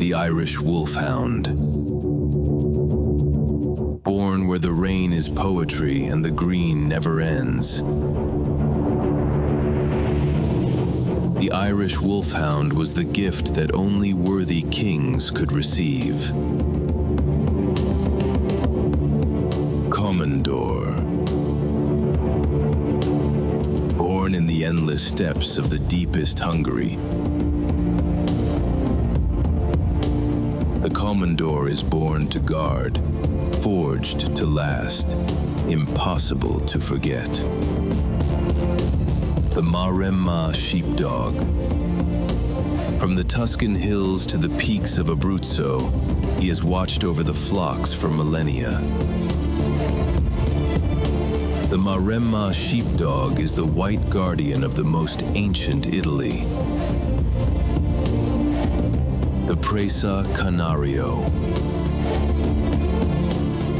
the Irish wolfhound. Born where the rain is poetry and the green never ends. The Irish wolfhound was the gift that only worthy kings could receive. Komondor. Born in the endless steppes of the deepest Hungary. The Komondor is born to guard, forged to last, impossible to forget. The Maremma sheepdog. From the Tuscan hills to the peaks of Abruzzo, he has watched over the flocks for millennia. The Maremma sheepdog is the white guardian of the most ancient Italy. The Presa Canario.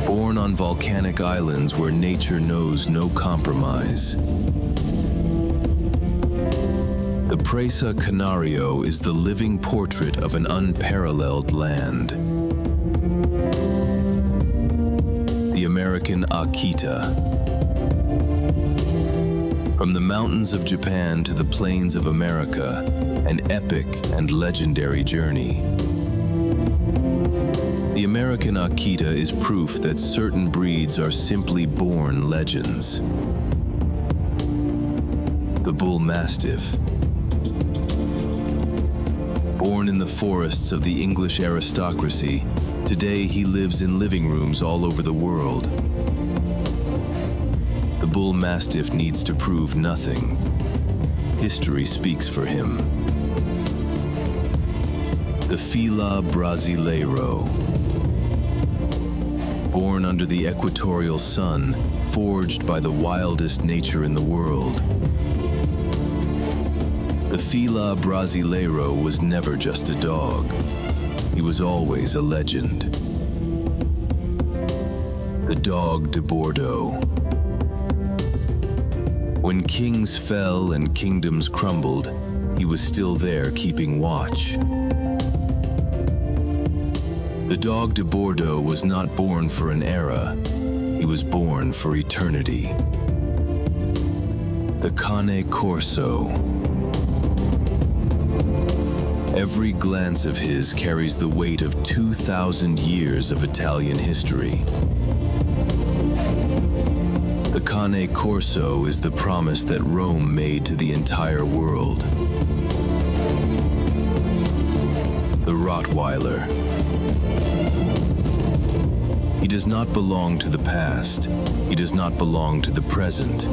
Born on volcanic islands where nature knows no compromise. The Presa Canario is the living portrait of an unparalleled land. The American Akita. From the mountains of Japan to the plains of America, an epic and legendary journey. The American Akita is proof that certain breeds are simply born legends. The Bull Mastiff. Born in the forests of the English aristocracy, today he lives in living rooms all over the world. The Bull Mastiff needs to prove nothing. History speaks for him. The Fila Brasileiro. Born under the equatorial sun, forged by the wildest nature in the world. The Fila Brasileiro was never just a dog. He was always a legend. The Dog de Bordeaux. When kings fell and kingdoms crumbled, he was still there keeping watch. The Dog de Bordeaux was not born for an era. He was born for eternity. The Cane Corso. Every glance of his carries the weight of 2,000 years of Italian history. The Cane Corso is the promise that Rome made to the entire world. The Rottweiler. He does not belong to the past. He does not belong to the present.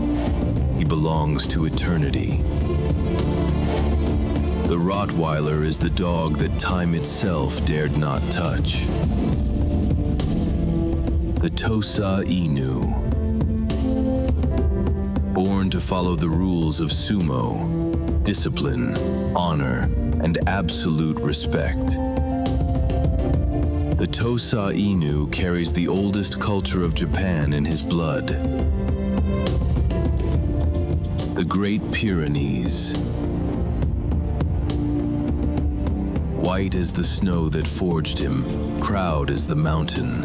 He belongs to eternity. The Rottweiler is the dog that time itself dared not touch. The Tosa Inu. Born to follow the rules of sumo, discipline, honor, and absolute respect. The Tosa Inu carries the oldest culture of Japan in his blood. The Great Pyrenees. White as the snow that forged him, proud as the mountain.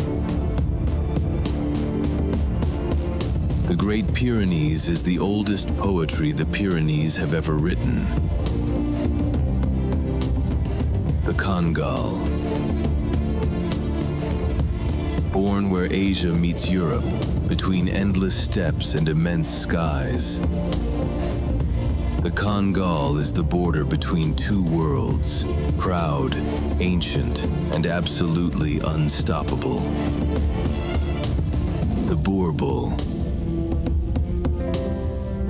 The Great Pyrenees is the oldest poetry the Pyrenees have ever written. The Kangal. Born where Asia meets Europe, between endless steppes and immense skies. The Kangal is the border between two worlds, proud, ancient, and absolutely unstoppable. The Boer Bull.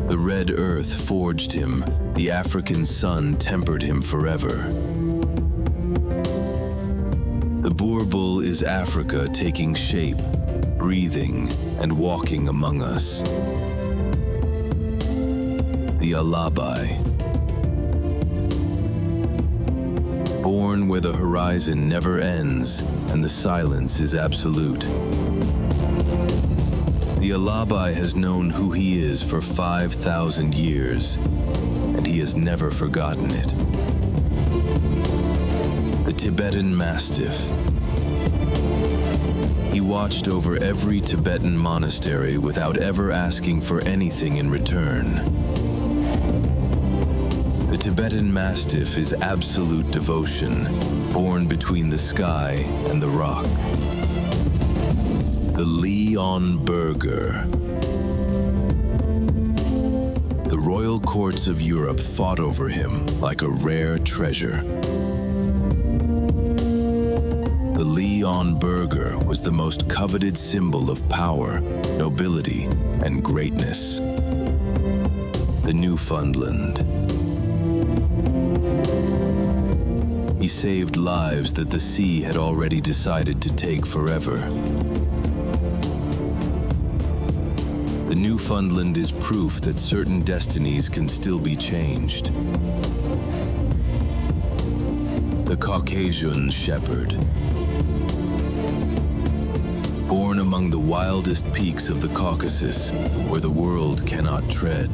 The red earth forged him, the African sun tempered him forever. The Boer Bull is Africa taking shape, breathing, and walking among us. The Alabai. Born where the horizon never ends and the silence is absolute. The Alabai has known who he is for 5,000 years, and he has never forgotten it. The Tibetan Mastiff. He watched over every Tibetan monastery without ever asking for anything in return. The Tibetan Mastiff is absolute devotion, born between the sky and the rock. The Leon Burger. The royal courts of Europe fought over him like a rare treasure. The Leon Burger was the most coveted symbol of power, nobility, and greatness. The Newfoundland. He saved lives that the sea had already decided to take forever. The Newfoundland is proof that certain destinies can still be changed. The Caucasian Shepherd. Born among the wildest peaks of the Caucasus, where the world cannot tread.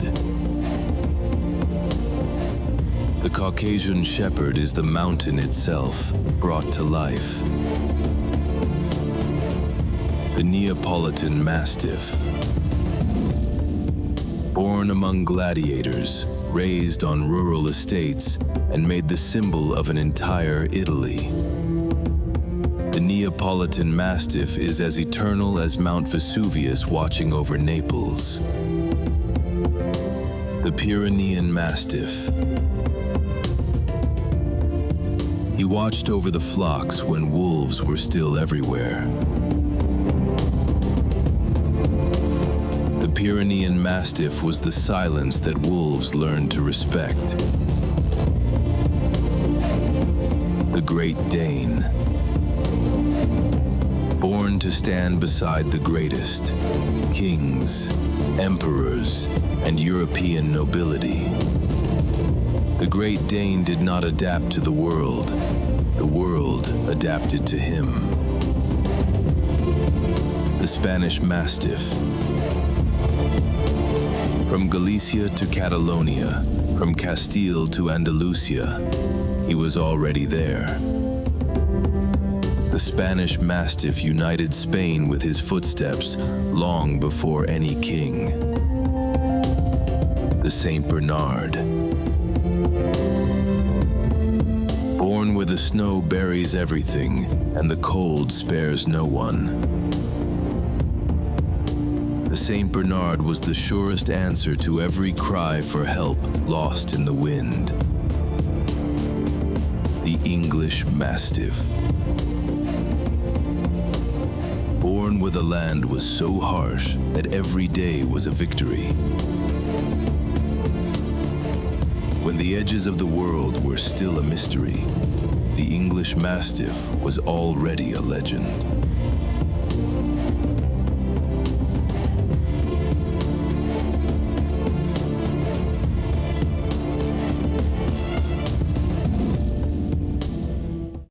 The Caucasian Shepherd is the mountain itself, brought to life. The Neapolitan Mastiff. Born among gladiators, raised on rural estates, and made the symbol of an entire Italy. The Neapolitan Mastiff is as eternal as Mount Vesuvius watching over Naples. The Pyrenean Mastiff. He watched over the flocks when wolves were still everywhere. The Pyrenean Mastiff was the silence that wolves learned to respect. The Great Dane. Born to stand beside the greatest, kings, emperors, and European nobility. The Great Dane did not adapt to the world adapted to him. The Spanish Mastiff. From Galicia to Catalonia, from Castile to Andalusia, he was already there. The Spanish Mastiff united Spain with his footsteps long before any king. The Saint Bernard. Born where the snow buries everything and the cold spares no one. The Saint Bernard was the surest answer to every cry for help lost in the wind. The English Mastiff. Born where the land was so harsh that every day was a victory. When the edges of the world were still a mystery, the English Mastiff was already a legend.